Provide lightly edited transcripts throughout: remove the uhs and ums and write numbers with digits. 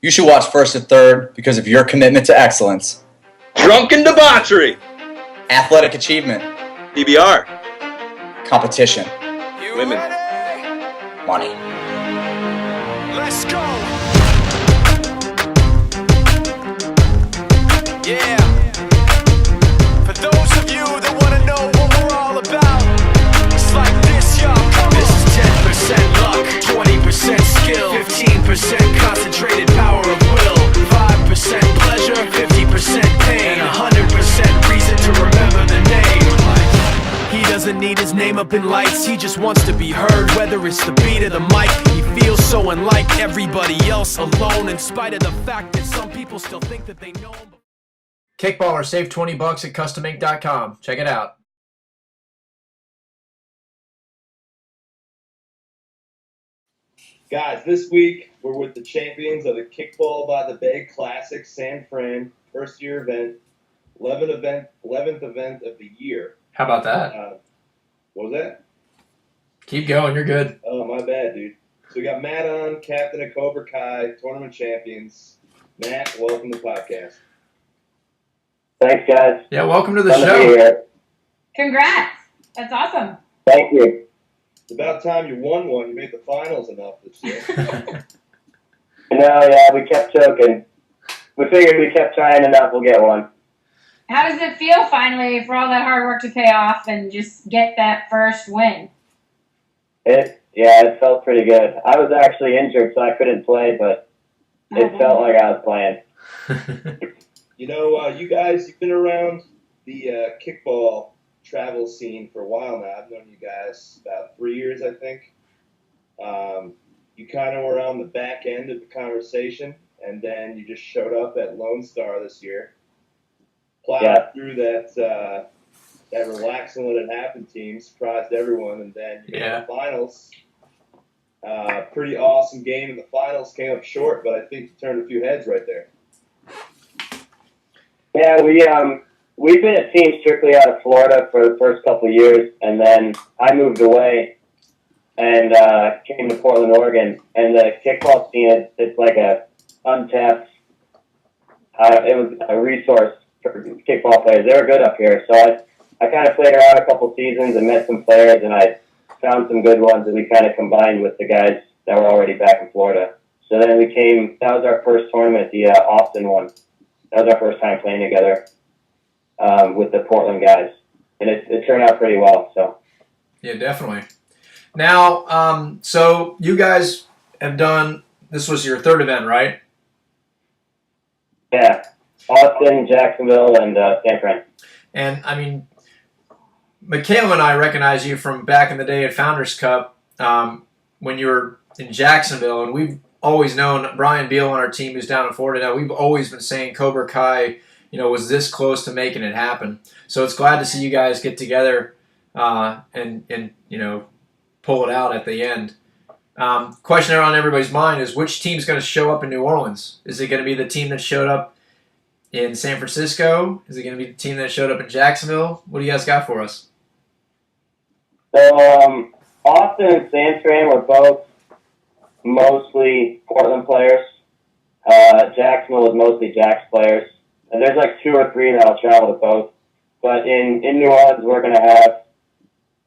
You should watch First to Third because of your commitment to excellence, Drunken debauchery. athletic achievement, PBR. competition, Women. money. Let's go. Yeah. For those of you that want to know what we're all about, it's like this, y'all. This is 10% luck, 20% skill, 15% concentrated power of will, 5% pleasure, 50% pain, and 100% reason to remember the name. He doesn't need his name up in lights, he just wants to be heard, whether it's the beat or the mic. He feels so unlike everybody else, alone, in spite of the fact that some people still think that they know him. Kickballer, save $20 at customink.com. Check it out. Guys, this week we're with the champions of the Kickball by the Bay Classic San Fran first year event, 11th event of the year. How about that? What was that? Keep going, you're good. Oh, my bad, dude. So we got Matt on, captain of Cobra Kai, tournament champions. Matt, welcome to the podcast. Thanks, guys. Yeah, welcome to the Fun to be show. here. Congrats. That's awesome. Thank you. It's about time you won one. You made the finals enough this year. No, yeah, we kept choking. We figured we kept trying enough, we'll get one. How does it feel finally for all that hard work to pay off and just get that first win? It felt pretty good. I was actually injured, so I couldn't play, but it felt like I was playing. You know, you guys, you've been around the kickball travel scene for a while now. I've known you guys about 3 years, I think. You kind of were on the back end of the conversation, and then you just showed up at Lone Star this year. Plowed through that relax and let it happen team, surprised everyone, and then you got the finals. Pretty awesome game in the finals, came up short, but I think you turned a few heads right there. Yeah, we've been a team strictly out of Florida for the first couple of years, and then I moved away and came to Portland, Oregon, and the kickball scene, it's like a untapped, it was a resource for kickball players. They were good up here, so I kind of played around a couple seasons and met some players, and I found some good ones that we kind of combined with the guys that were already back in Florida. So then that was our first tournament, the Austin one. That was our first time playing together with the Portland guys, and it turned out pretty well. So Yeah, definitely. Now, so you guys have done, this was your third event, right? yeah, Austin, Jacksonville, and San Fran. And, I mean, Michaela and I recognize you from back in the day at Founders Cup when you were in Jacksonville, and we've always known Brian Beal on our team who's down in Florida now. We've always been saying Cobra Kai, was this close to making it happen. So it's glad to see you guys get together and pull it out at the end. Question on everybody's mind is, which team's going to show up in New Orleans? Is it going to be the team that showed up in San Francisco? Is it going to be the team that showed up in Jacksonville? What do you guys got for us? So Austin and San Fran were both mostly Portland players. Jacksonville was mostly Jax players. And there's like 2 or 3 that'll travel to both. But in New Orleans, we're going to have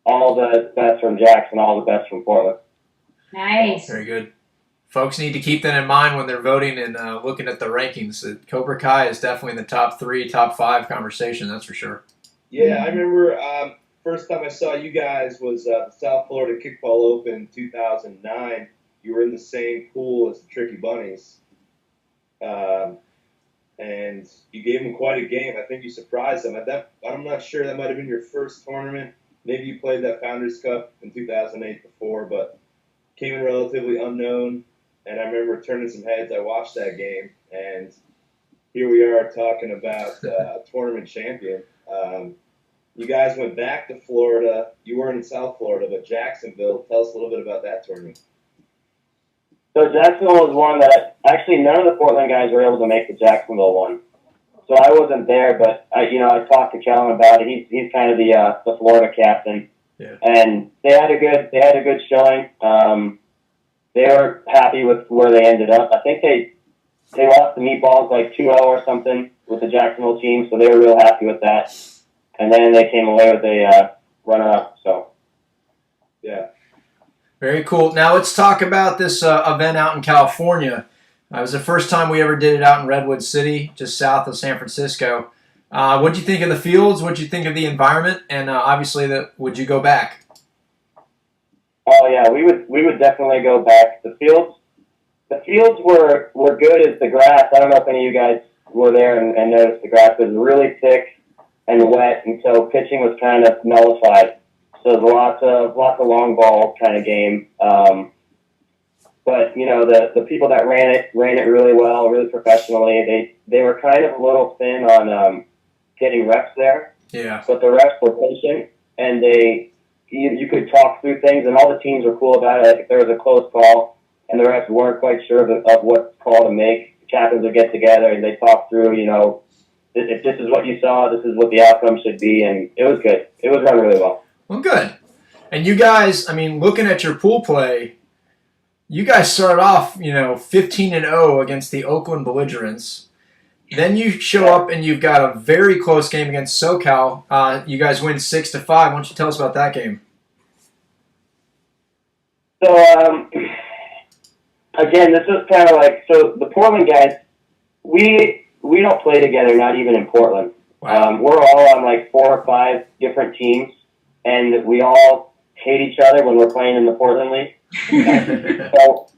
all the best from Jax and all the best from Portland. Nice. Very good. Folks need to keep that in mind when they're voting and looking at the rankings. Cobra Kai is definitely in the top 3, top 5 conversation, that's for sure. Yeah, I remember first time I saw you guys was the South Florida Kickball Open 2009. You were in the same pool as the Tricky Bunnies. And you gave them quite a game. I think you surprised them. I'm not sure, that might have been your first tournament. Maybe you played that Founders Cup in 2008 before, but came in relatively unknown. And I remember turning some heads. I watched that game, and here we are talking about a tournament champion. You guys went back to Florida. You weren't in South Florida, but Jacksonville. Tell us a little bit about that tournament. So Jacksonville was one that actually none of the Portland guys were able to make the Jacksonville one. So I wasn't there, but I talked to Kellen about it. He's kind of the Florida captain, and they had a good showing. They were happy with where they ended up. I think they lost the meatballs like 2-0 or something with the Jacksonville team, so they were real happy with that. And then they came away with a runner-up. So, Yeah. Very cool. Now let's talk about this event out in California. It was the first time we ever did it out in Redwood City, just south of San Francisco. What did you think of the fields? What did you think of the environment? And obviously, would you go back? oh yeah, we would definitely go back. The fields were good as the grass. I don't know if any of you guys were there and noticed the grass was really thick and wet, and so pitching was kind of nullified. So there's lots of long ball kind of game. But you know, the people that ran it really well, really professionally. They were kind of a little thin on getting reps there. Yeah. But the refs were patient, and you could talk through things, and all the teams were cool about it. Like if there was a close call and the refs weren't quite sure of what call to make, the captains would get together and they talk through, you know, if this is what you saw, this is what the outcome should be, and it was good. It was run really well. Well, good. And you guys, I mean, looking at your pool play, you guys started off, 15-0 against the Oakland Belligerents. Then you show up and you've got a very close game against SoCal. You guys win 6-5. Why don't you tell us about that game? So, again, this was kind of like, so the Portland guys, we don't play together, not even in Portland. Wow. We're all on like 4 or 5 different teams, and we all hate each other when we're playing in the Portland League. So,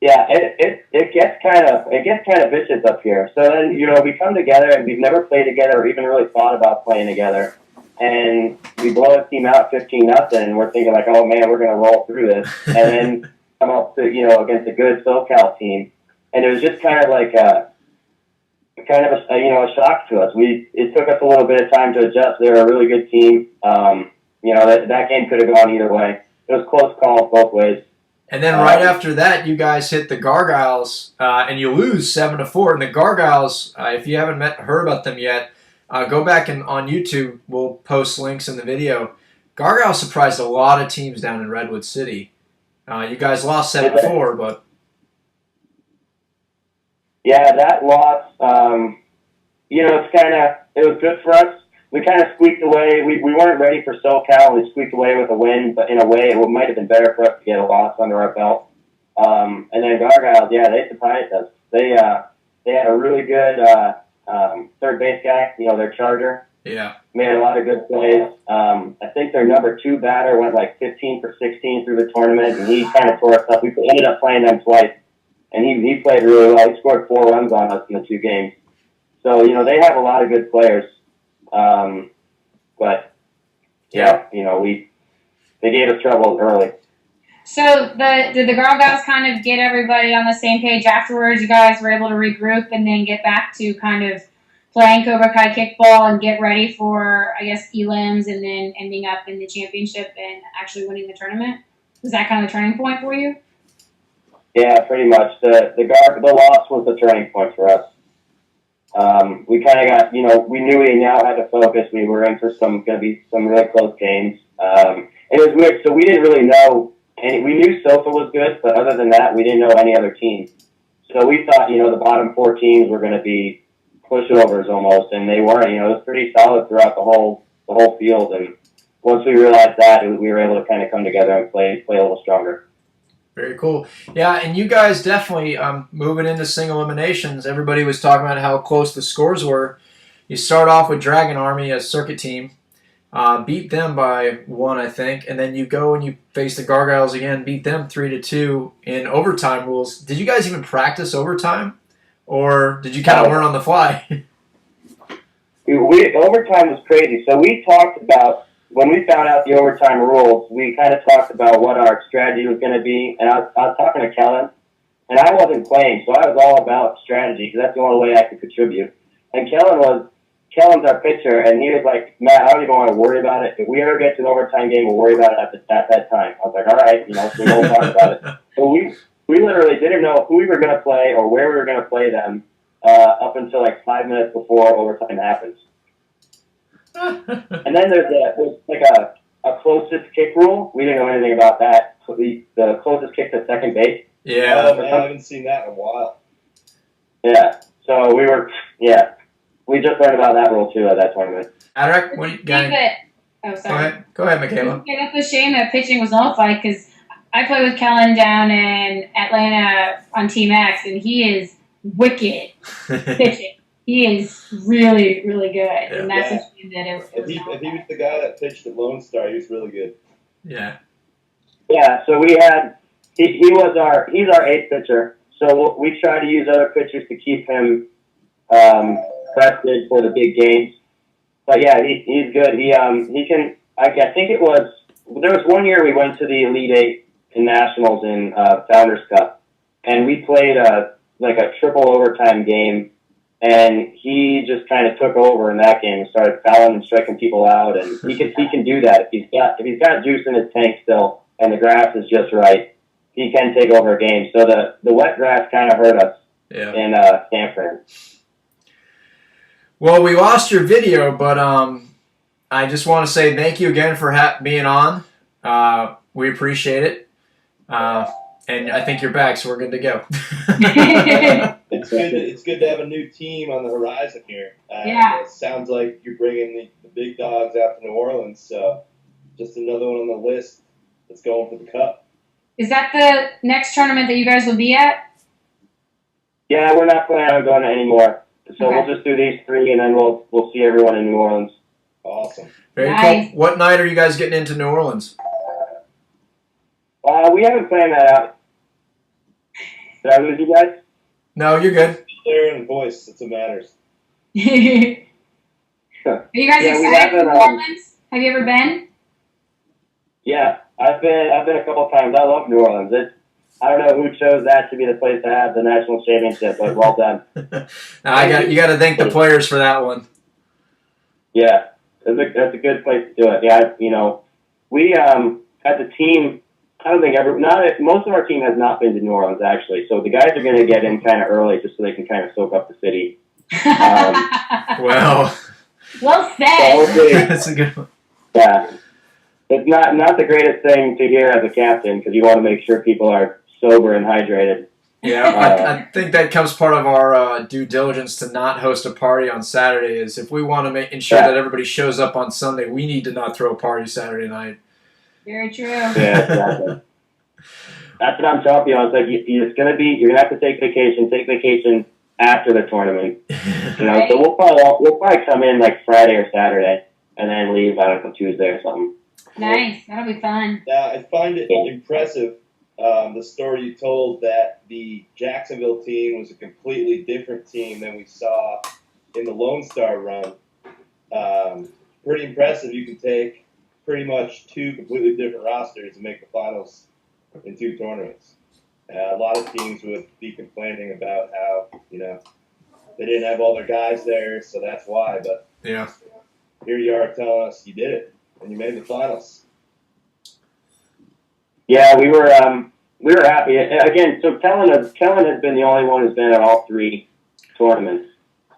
yeah, it gets kind of vicious up here. So then, we come together and we've never played together or even really thought about playing together. And we blow a team out 15-0, and we're thinking like, oh man, we're gonna roll through this. And then come up to against a good SoCal team, and it was just kind of like a shock to us. It took us a little bit of time to adjust. They're a really good team. That game could have gone either way. It was close calls both ways. And then right after that, you guys hit the Gargoyles, and you lose 7-4. And the Gargoyles, if you haven't heard about them yet, go back and on YouTube. We'll post links in the video. Gargoyles surprised a lot of teams down in Redwood City. You guys lost 7-4, but yeah, that loss. It was good for us. We kind of squeaked away. We weren't ready for SoCal. We squeaked away with a win, but in a way, it might have been better for us to get a loss under our belt. And then Gargoyles, yeah, they surprised us. They had a really good third base guy, their charger. Yeah. Made a lot of good plays. I think their number 2 batter went like 15 for 16 through the tournament, and he kind of tore us up. We ended up playing them twice, and he played really well. He scored 4 runs on us in the 2 games. So, they have a lot of good players. But yeah, they gave us trouble early. So did the Gargoyles kind of get everybody on the same page afterwards? You guys were able to regroup and then get back to kind of playing Cobra Kai kickball and get ready for, I guess, elims and then ending up in the championship and actually winning the tournament? Was that kind of the turning point for you? Yeah, pretty much. The loss was the turning point for us. We kind of got, we knew we now had to focus. We were in for going to be some really close games. It was weird. So we didn't really know we knew SoFa was good, but other than that, we didn't know any other teams. So we thought, the bottom 4 teams were going to be pushovers almost, and they weren't. It was pretty solid throughout the whole field. And once we realized that, we were able to kind of come together and play a little stronger. very cool. Yeah, and you guys definitely moving into single eliminations. Everybody was talking about how close the scores were. You start off with Dragon Army, a circuit team, beat them by 1, I think, and then you go and you face the Gargoyles again, beat them 3-2 in overtime rules. Did you guys even practice overtime, or did you kind of learn on the fly? Overtime was crazy. So we talked about, when we found out the overtime rules, we kind of talked about what our strategy was going to be, and I was talking to Kellen, and I wasn't playing, so I was all about strategy because that's the only way I could contribute. And Kellen's our pitcher, and he was like, Matt, I don't even want to worry about it. If we ever get to an overtime game, we'll worry about it at that time. I was like, all right, so we won't talk about it. So we literally didn't know who we were going to play or where we were going to play them up until like 5 minutes before overtime happens. And then there's like a closest kick rule. We didn't know anything about that. So the closest kick to second base. Yeah. I haven't seen that in a while. Yeah. So we just learned about that rule too at that tournament. Adric, what do you got? Oh, Go sorry. ahead. Go ahead, Michaela. Yeah, that's a shame that pitching was nullified because I play with Kellen down in Atlanta on Team X, and he is wicked pitching. He is really, really good, and that's a shame that it If was he nullified. was the guy that pitched at Lone Star, he was really good. Yeah. Yeah. So we had he's our eighth pitcher. So we try to use other pitchers to keep him rested for the big games. But yeah, he's good. He can. I think there was one year we went to the Elite Eight in Nationals in Founders Cup, and we played a triple overtime game, and he just kind of took over in that game and started fouling and striking people out, and he can do that if he's got juice in his tank still and the grass is just right. He can take over a game. So the wet grass kind of hurt us in Stanford. Well, we lost your video, but I just want to say thank you again for being on. We appreciate it. And I think you're back, so we're good to go. It's good to have a new team on the horizon here. Yeah. It sounds like you're bringing the big dogs out to New Orleans, so just another one on the list that's going for the Cup. Is that the next tournament that you guys will be at? Yeah, we're not planning on going to any more. So Okay. we'll just do these three, and then we'll see everyone in New Orleans. Awesome. Very Nice. cool. What night are you guys getting into New Orleans? We haven't planned that out. Did I lose you guys? No, you're good. Clear in voice, that's what matters. Are you guys Yeah, we excited for haven't, New Orleans? Have you ever been? Yeah, I've been a couple times. I love New Orleans. I don't know who chose that to be the place to have the national championship, but well done. You got to thank the players for that one. Yeah, that's a good place to do it. Yeah, we as a team, I don't think most of our team has not been to New Orleans actually. So the guys are going to get in kind of early just so they can kind of soak up the city. Well, Well So said. hopefully, that's a good one. yeah, it's not the greatest thing to hear as a captain because you want to make sure people are sober and hydrated. Yeah, I think that comes part of our due diligence to not host a party on Saturday. Is if we want to ensure that everybody shows up on Sunday, we need to not throw a party Saturday night. Very true. Yeah, exactly. That's what I'm telling you. I was like, you're gonna have to take vacation after the tournament. Right. So we'll probably come in like Friday or Saturday and then leave, I don't know, Tuesday or something. Nice. That'll be fun. Now, I find it impressive, the story you told that the Jacksonville team was a completely different team than we saw in the Lone Star run. Pretty impressive. You can take pretty much two completely different rosters and make the finals in two tournaments. A lot of teams would be complaining about how, they didn't have all their guys there, so that's why. But Yeah. here you are telling us you did it, and you made the finals. Yeah, we were happy. Again, so Kellen has been the only one who's been at all three tournaments.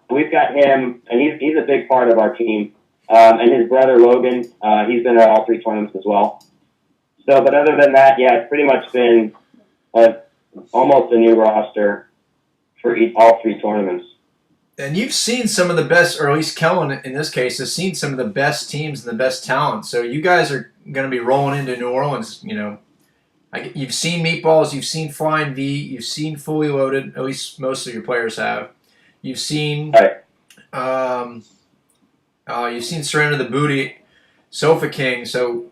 We've got him, and he's a big part of our team. And his brother Logan, he's been at all three tournaments as well. So, but other than that, yeah, it's pretty much been almost a new roster for all three tournaments. And you've seen some of the best, or at least Kellen in this case, has seen some of the best teams and the best talent. So you guys are going to be rolling into New Orleans, You've seen Meatballs, you've seen Flying V, you've seen Fully Loaded, at least most of your players have. You've seen you've seen Surrender the Booty, Sofa King. So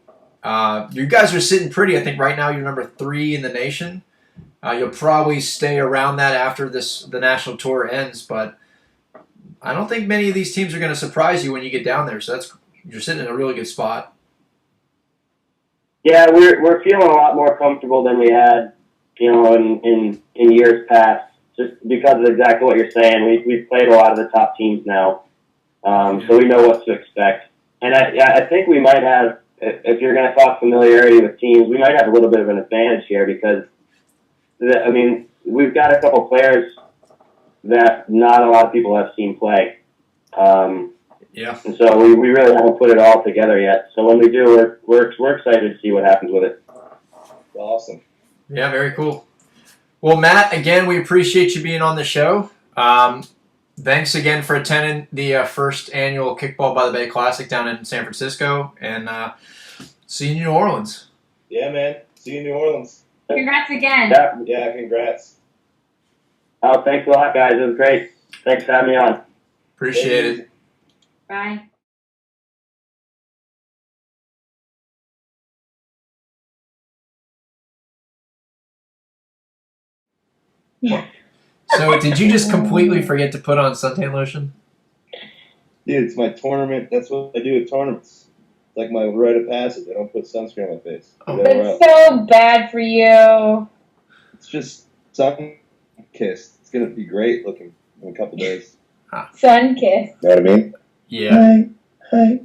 you guys are sitting pretty. I think right now you're number 3 in the nation. You'll probably stay around that after the national tour ends, but I don't think many of these teams are going to surprise you when you get down there. So you're sitting in a really good spot. Yeah, we're feeling a lot more comfortable than we had, in years past. Just because of exactly what you're saying, we've played a lot of the top teams now, so we know what to expect. And I think we might have, if you're going to talk familiarity with teams, we might have a little bit of an advantage here because, we've got a couple players that not a lot of people have seen play. Yeah. And so we really haven't put it all together yet. So when we do, we're excited to see what happens with it. Awesome. Yeah, very cool. Well, Matt, again, we appreciate you being on the show. Thanks again for attending the first annual Kickball by the Bay Classic down in San Francisco, and see you in New Orleans. Yeah, man. See you in New Orleans. Congrats again. Yeah, congrats. Oh, thanks a lot, guys. It was great. Thanks for having me on. Appreciate it. Bye. So, did you just completely forget to put on suntan lotion? Dude, it's my tournament. That's what I do at tournaments. It's like my rite of passage. I don't put sunscreen on my face. Oh. That's so bad for you. It's just sun-kissed. It's going to be great looking in a couple days. Sun kiss. You know what I mean? Yeah. Hi.